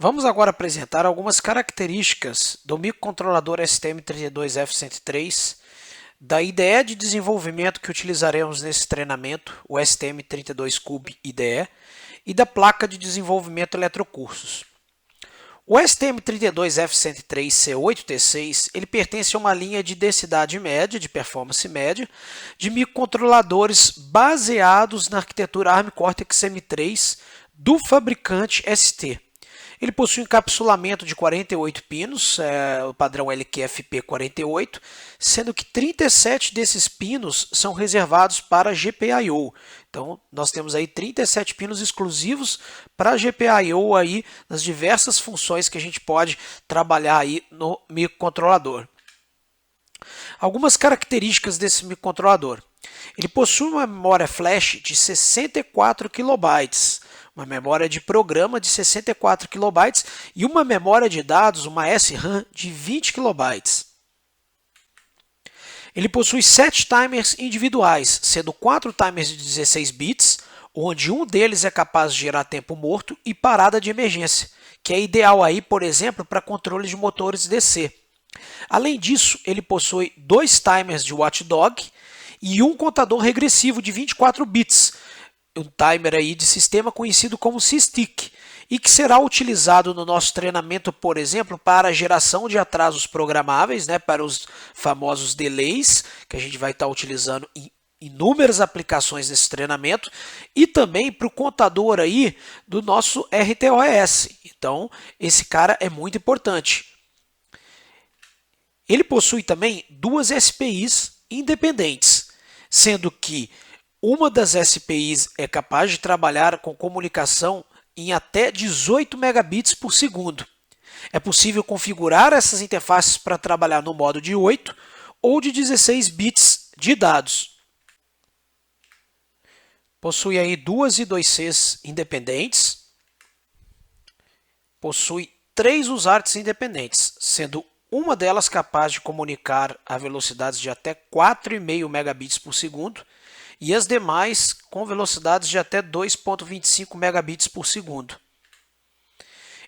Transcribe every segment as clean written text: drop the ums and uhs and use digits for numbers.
Vamos agora apresentar algumas características do microcontrolador STM32F103, da IDE de desenvolvimento que utilizaremos nesse treinamento, o STM32Cube IDE, e da placa de desenvolvimento eletrocursos. O STM32F103C8T6 ele pertence a uma linha de densidade média, de performance média, de microcontroladores baseados na arquitetura ARM Cortex-M3 do fabricante ST. Ele possui um encapsulamento de 48 pinos, o padrão LQFP48, sendo que 37 desses pinos são reservados para GPIO. Então, nós temos aí 37 pinos exclusivos para GPIO aí nas diversas funções que a gente pode trabalhar aí no microcontrolador. Algumas características desse microcontrolador. Ele possui uma memória flash de 64 KB, uma memória de programa de 64 KB e uma memória de dados, uma SRAM, de 20 KB. Ele possui 7 timers individuais, sendo 4 timers de 16 bits, onde um deles é capaz de gerar tempo morto e parada de emergência, que é ideal aí, por exemplo, para controle de motores DC. Além disso, ele possui 2 timers de watchdog e um contador regressivo de 24 bits, um timer aí de sistema conhecido como SysTick, e que será utilizado no nosso treinamento, por exemplo, para a geração de atrasos programáveis, para os famosos delays, que a gente vai estar utilizando em inúmeras aplicações desse treinamento, e também para o contador aí do nosso RTOS. Então, esse cara é muito importante. Ele possui também duas SPIs independentes, sendo que uma das SPIs é capaz de trabalhar com comunicação em até 18 megabits por segundo. É possível configurar essas interfaces para trabalhar no modo de 8 ou de 16 bits de dados. Possui aí duas I2Cs independentes. Possui 3 USARTs independentes, sendo uma delas capaz de comunicar a velocidades de até 4,5 megabits por segundo e as demais com velocidades de até 2,25 megabits por segundo.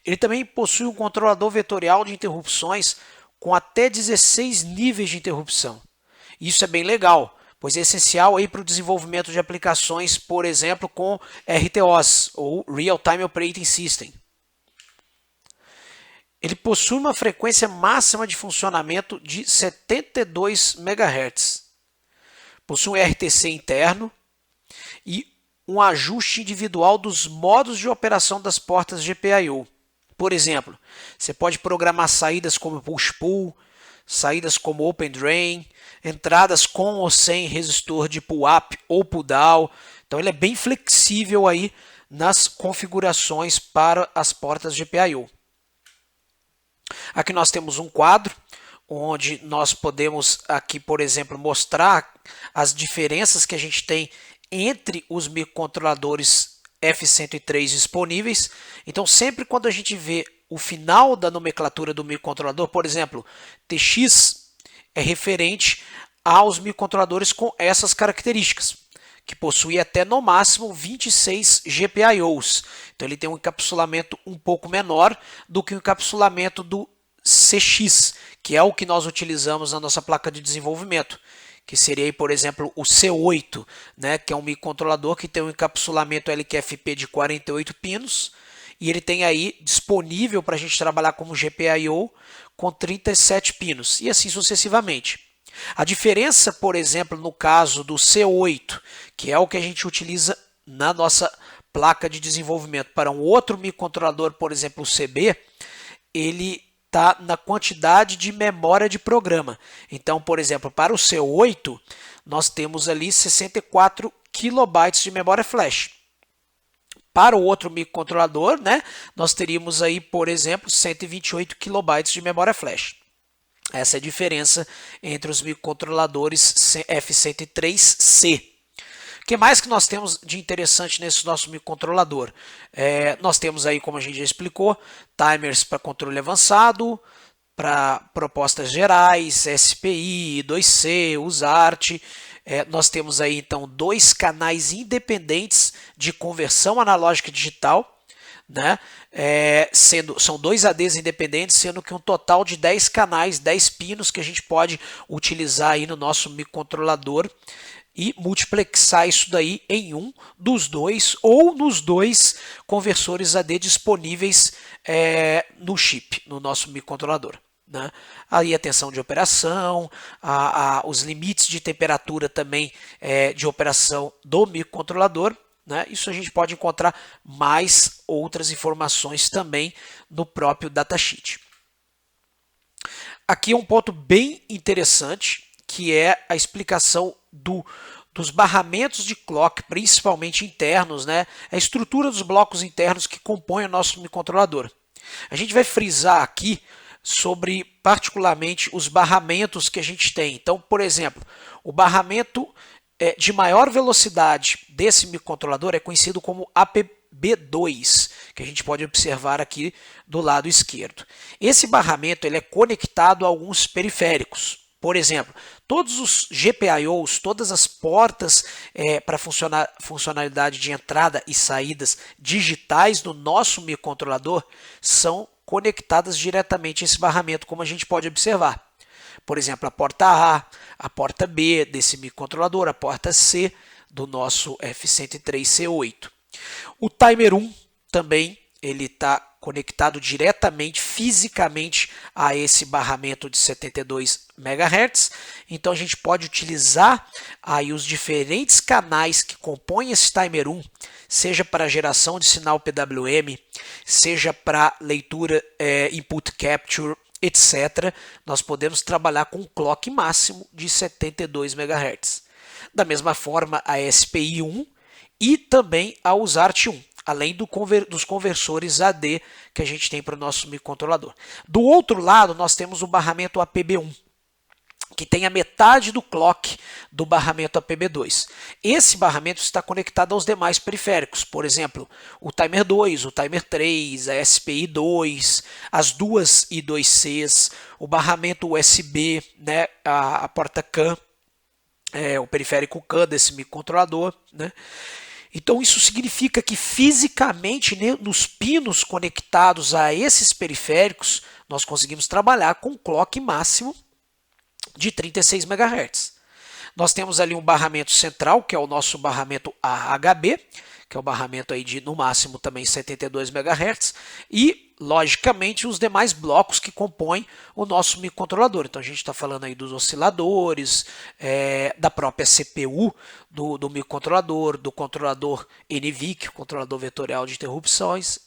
Ele também possui um controlador vetorial de interrupções com até 16 níveis de interrupção. Isso é bem legal, pois é essencial para o desenvolvimento de aplicações, por exemplo, com RTOS, ou Real Time Operating System. Ele possui uma frequência máxima de funcionamento de 72 MHz. Possui um RTC interno e um ajuste individual dos modos de operação das portas GPIO. Por exemplo, você pode programar saídas como push-pull, saídas como open drain, entradas com ou sem resistor de pull-up ou pull-down. Então ele é bem flexível aí nas configurações para as portas GPIO. Aqui nós temos um quadro onde nós podemos aqui, por exemplo, mostrar as diferenças que a gente tem entre os microcontroladores F103 disponíveis. Então, sempre quando a gente vê o final da nomenclatura do microcontrolador, por exemplo, TX é referente aos microcontroladores com essas características, que possui até no máximo 26 GPIOs. Então, ele tem um encapsulamento um pouco menor do que o encapsulamento do CX, que é o que nós utilizamos na nossa placa de desenvolvimento, que seria, por exemplo, o C8, que é um microcontrolador que tem um encapsulamento LQFP de 48 pinos, e ele tem aí disponível para a gente trabalhar como GPIO com 37 pinos, e assim sucessivamente. A diferença, por exemplo, no caso do C8, que é o que a gente utiliza na nossa placa de desenvolvimento para um outro microcontrolador, por exemplo, o CB, ele está na quantidade de memória de programa. Então, por exemplo, para o C8, nós temos ali 64 kilobytes de memória flash. Para o outro microcontrolador, nós teríamos aí, por exemplo, 128 kilobytes de memória flash. Essa é a diferença entre os microcontroladores F103C. O que mais que nós temos de interessante nesse nosso microcontrolador? Nós temos aí, como a gente já explicou, timers para controle avançado, para propostas gerais, SPI, I2C, USART. Nós temos aí então 2 canais independentes de conversão analógica digital. né? São dois ADs independentes, sendo que um total de 10 canais, 10 pinos que a gente pode utilizar aí no nosso microcontrolador e multiplexar isso daí em um dos dois ou nos dois conversores AD disponíveis no chip, no nosso microcontrolador. Né? Aí a tensão de operação, os limites de temperatura também de operação do microcontrolador. Né? Isso a gente pode encontrar mais outras informações também no próprio datasheet. Aqui é um ponto bem interessante, que é a explicação dos barramentos de clock, principalmente internos, né? A estrutura dos blocos internos que compõem o nosso microcontrolador. A gente vai frisar aqui sobre particularmente os barramentos que a gente tem. Então, por exemplo, o barramento de maior velocidade desse microcontrolador é conhecido como APB2, que a gente pode observar aqui do lado esquerdo. Esse barramento ele é conectado a alguns periféricos. Por exemplo, todos os GPIOs, todas as portas para funcionalidade de entrada e saídas digitais do nosso microcontrolador são conectadas diretamente a esse barramento, como a gente pode observar. Por exemplo, a porta a porta B desse microcontrolador, a porta C do nosso F103C8. O timer 1 também ele está conectado diretamente, fisicamente, a esse barramento de 72 MHz. Então a gente pode utilizar aí os diferentes canais que compõem esse timer 1, seja para geração de sinal PWM, seja para leitura input capture, etc. Nós podemos trabalhar com um clock máximo de 72 MHz. Da mesma forma, a SPI 1 e também a USART 1. Além dos conversores AD que a gente tem para o nosso microcontrolador. Do outro lado, nós temos o barramento APB1, que tem a metade do clock do barramento APB2. Esse barramento está conectado aos demais periféricos, por exemplo, o timer 2, o timer 3, a SPI 2, as duas I2Cs, o barramento USB, né, a porta CAN, o periférico CAN desse microcontrolador, né? Então isso significa que fisicamente, né, nos pinos conectados a esses periféricos, nós conseguimos trabalhar com clock máximo de 36 MHz. Nós temos ali um barramento central, que é o nosso barramento AHB, que é o barramento aí de no máximo também 72 MHz, e logicamente os demais blocos que compõem o nosso microcontrolador. Então a gente está falando aí dos osciladores, da própria CPU do microcontrolador, do controlador NVIC, controlador vetorial de interrupções,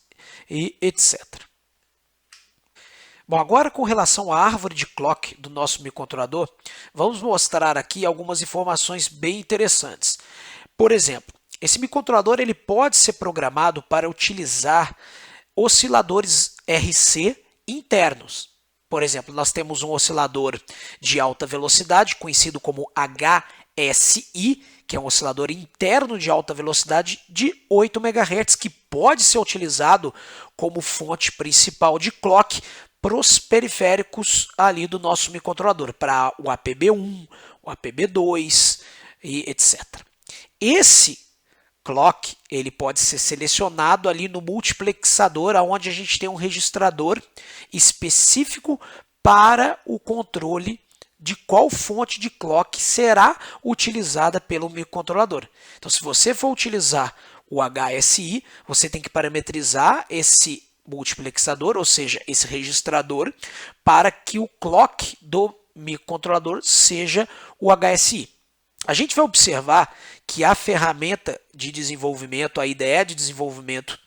e etc. Bom, agora com relação à árvore de clock do nosso microcontrolador, vamos mostrar aqui algumas informações bem interessantes. Por exemplo, esse microcontrolador ele pode ser programado para utilizar osciladores RC internos. Por exemplo, nós temos um oscilador de alta velocidade, conhecido como HSI, que é um oscilador interno de alta velocidade de 8 MHz, que pode ser utilizado como fonte principal de clock para os periféricos ali do nosso microcontrolador, para o APB1, o APB2 e etc. Esse clock ele pode ser selecionado ali no multiplexador, onde a gente tem um registrador específico para o controle de qual fonte de clock será utilizada pelo microcontrolador. Então, se você for utilizar o HSI, você tem que parametrizar esse multiplexador, ou seja, esse registrador, para que o clock do microcontrolador seja o HSI. A gente vai observar que a ferramenta de desenvolvimento, a IDE de desenvolvimento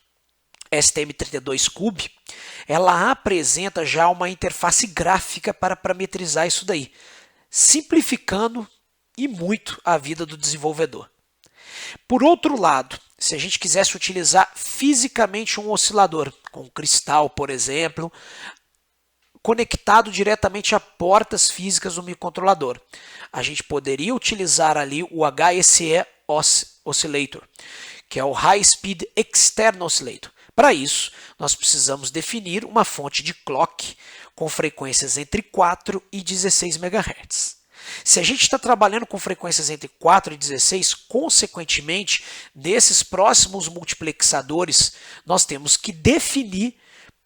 STM32Cube, ela apresenta já uma interface gráfica para parametrizar isso daí, simplificando e muito a vida do desenvolvedor. Por outro lado, se a gente quisesse utilizar fisicamente um oscilador, com um cristal, por exemplo, conectado diretamente a portas físicas do microcontrolador, a gente poderia utilizar ali o HSE Oscillator, que é o High Speed External Oscillator. Para isso, nós precisamos definir uma fonte de clock com frequências entre 4 e 16 MHz. Se a gente está trabalhando com frequências entre 4 e 16, consequentemente, nesses próximos multiplexadores, nós temos que definir,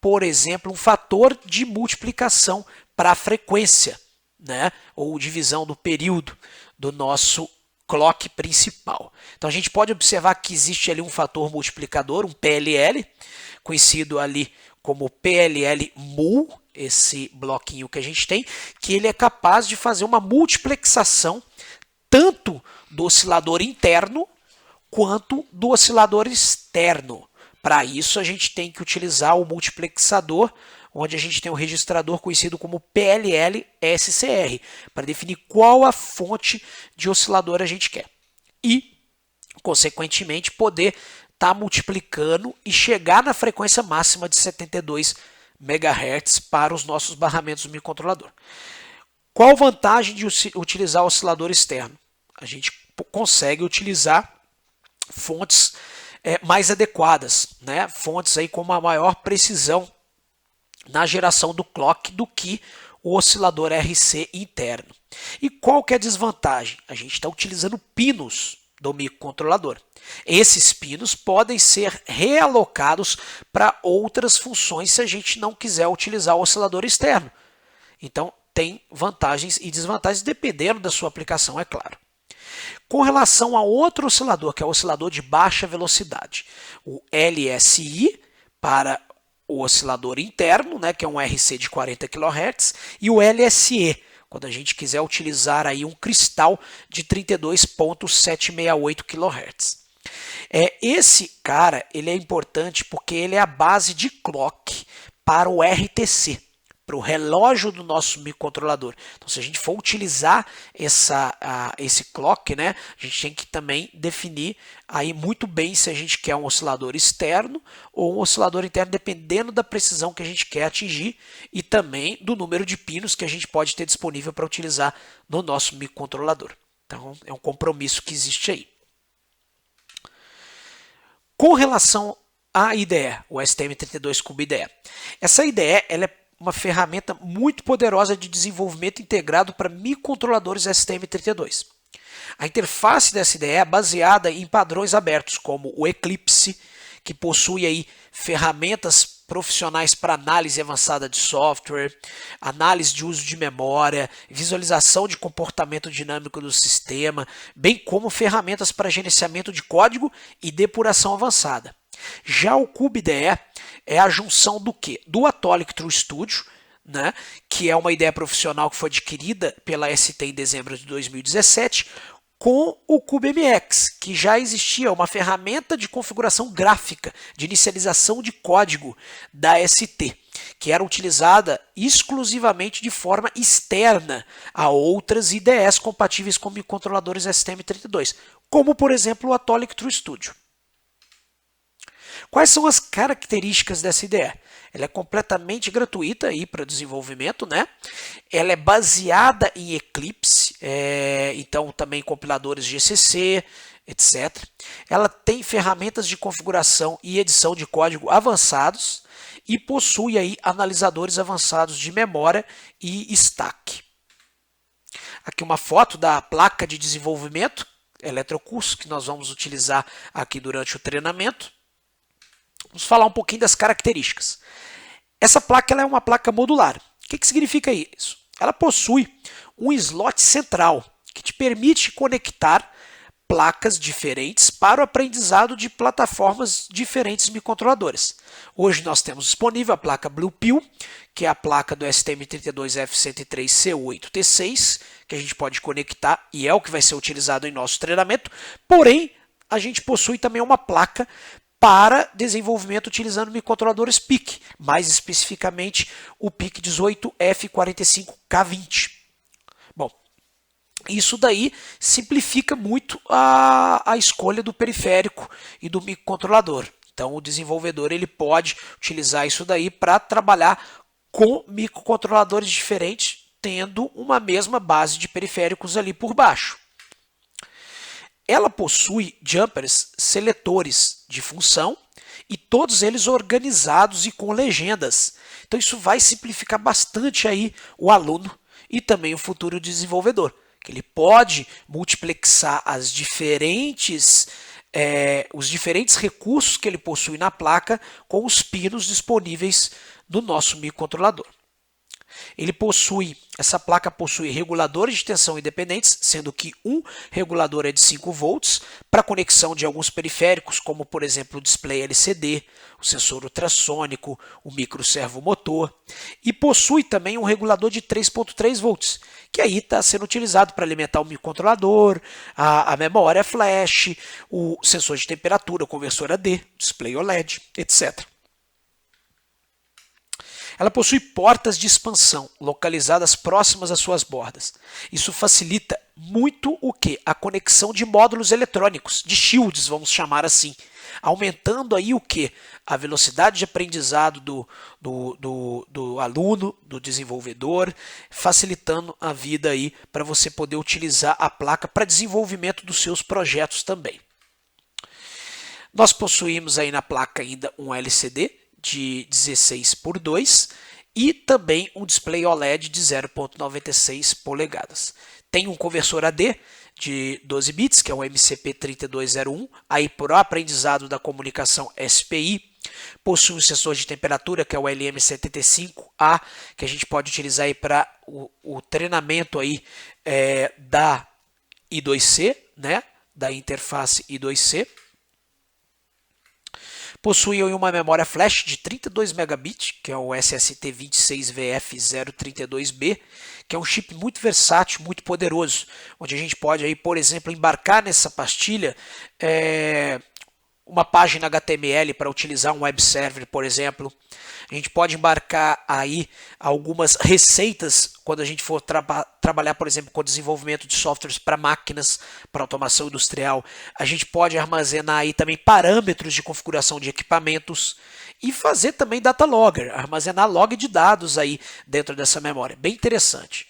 por exemplo, um fator de multiplicação para a frequência, né? Ou divisão do período do nosso clock principal. Então a gente pode observar que existe ali um fator multiplicador, um PLL, conhecido ali como PLL mul, esse bloquinho que a gente tem, que ele é capaz de fazer uma multiplexação tanto do oscilador interno quanto do oscilador externo. Para isso a gente tem que utilizar o multiplexador, onde a gente tem um registrador conhecido como PLL-SCR, para definir qual a fonte de oscilador a gente quer. E, consequentemente, poder estar multiplicando e chegar na frequência máxima de 72 MHz para os nossos barramentos do microcontrolador. Qual a vantagem de utilizar o oscilador externo? A gente consegue utilizar fontes mais adequadas, né? Fontes aí com uma maior precisão na geração do clock do que o oscilador RC interno. E qual que é a desvantagem? A gente está utilizando pinos do microcontrolador. Esses pinos podem ser realocados para outras funções se a gente não quiser utilizar o oscilador externo. Então, tem vantagens e desvantagens dependendo da sua aplicação, é claro. Com relação a outro oscilador, que é o oscilador de baixa velocidade, o LSI para o oscilador interno, né, que é um RC de 40 kHz, e o LSE, quando a gente quiser utilizar aí um cristal de 32.768 kHz. Esse cara ele é importante porque ele é a base de clock para o RTC, para o relógio do nosso microcontrolador. Então, se a gente for utilizar esse clock, né, a gente tem que também definir aí muito bem se a gente quer um oscilador externo ou um oscilador interno, dependendo da precisão que a gente quer atingir e também do número de pinos que a gente pode ter disponível para utilizar no nosso microcontrolador. Então, é um compromisso que existe aí. Com relação à IDE, o STM32 IDE, essa IDE ela é uma ferramenta muito poderosa de desenvolvimento integrado para microcontroladores STM32. A interface dessa IDE é baseada em padrões abertos, como o Eclipse, que possui aí ferramentas profissionais para análise avançada de software, análise de uso de memória, visualização de comportamento dinâmico do sistema, bem como ferramentas para gerenciamento de código e depuração avançada. Já o CubeIDE é a junção do quê? Do Atollic TrueStudio, né, que é uma ideia profissional que foi adquirida pela ST em dezembro de 2017, com o CubeMX, que já existia uma ferramenta de configuração gráfica, de inicialização de código da ST, que era utilizada exclusivamente de forma externa a outras IDEs compatíveis com microcontroladores STM32, como por exemplo o Atollic TrueStudio. Quais são as características dessa IDE? Ela é completamente gratuita para desenvolvimento, né? Ela é baseada em Eclipse, então também compiladores GCC, etc. Ela tem ferramentas de configuração e edição de código avançados e possui aí analisadores avançados de memória e stack. Aqui uma foto da placa de desenvolvimento eletrocurso que nós vamos utilizar aqui durante o treinamento. Vamos falar um pouquinho das características. Essa placa ela é uma placa modular. O que significa isso? Ela possui um slot central que te permite conectar placas diferentes para o aprendizado de plataformas diferentes microcontroladoras. Hoje nós temos disponível a placa Bluepill, que é a placa do STM32F103C8T6, que a gente pode conectar e é o que vai ser utilizado em nosso treinamento. Porém, a gente possui também uma placa para desenvolvimento utilizando microcontroladores PIC, mais especificamente o PIC 18F45K20. Bom, isso daí simplifica muito a escolha do periférico e do microcontrolador. Então o desenvolvedor ele pode utilizar isso daí para trabalhar com microcontroladores diferentes, tendo uma mesma base de periféricos ali por baixo. Ela possui jumpers seletores de função e todos eles organizados e com legendas. Então isso vai simplificar bastante aí o aluno e também o futuro desenvolvedor. que ele pode multiplexar os diferentes recursos que ele possui na placa com os pinos disponíveis no nosso microcontrolador. Essa placa possui reguladores de tensão independentes, sendo que um regulador é de 5 volts para conexão de alguns periféricos, como por exemplo o display LCD, o sensor ultrassônico, o microservomotor, e possui também um regulador de 3.3 volts, que aí está sendo utilizado para alimentar o microcontrolador, a memória flash, o sensor de temperatura, o conversor AD, display OLED, etc. Ela possui portas de expansão localizadas próximas às suas bordas. Isso facilita muito o que? A conexão de módulos eletrônicos, de shields, vamos chamar assim, aumentando aí o que? A velocidade de aprendizado do aluno, do desenvolvedor, facilitando a vida aí para você poder utilizar a placa para desenvolvimento dos seus projetos também. Nós possuímos aí na placa ainda um LCD de 16:2 e também um display OLED de 0.96 polegadas. Tem um conversor AD de 12 bits, que é o MCP3201, aí para o aprendizado da comunicação SPI. Possui um sensor de temperatura, que é o LM75A, que a gente pode utilizar aí para o treinamento aí, da I2C, né, da interface I2C. Possui uma memória flash de 32 megabits, que é o SST26VF032B, que é um chip muito versátil, muito poderoso, onde a gente pode, aí, por exemplo, embarcar nessa pastilha uma página HTML para utilizar um web server, por exemplo. A gente pode embarcar aí algumas receitas quando a gente for trabalhar, por exemplo, com o desenvolvimento de softwares para máquinas, para automação industrial. A gente pode armazenar aí também parâmetros de configuração de equipamentos e fazer também data logger, armazenar log de dados aí dentro dessa memória. Bem interessante.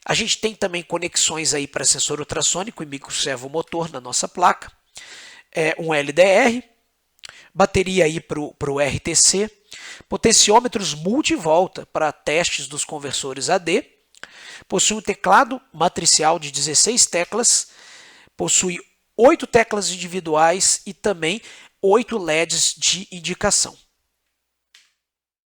A gente tem também conexões aí para sensor ultrassônico e microservomotor na nossa placa. Um LDR, bateria aí para o RTC, potenciômetros multivolta para testes dos conversores AD, possui um teclado matricial de 16 teclas, possui 8 teclas individuais e também 8 LEDs de indicação.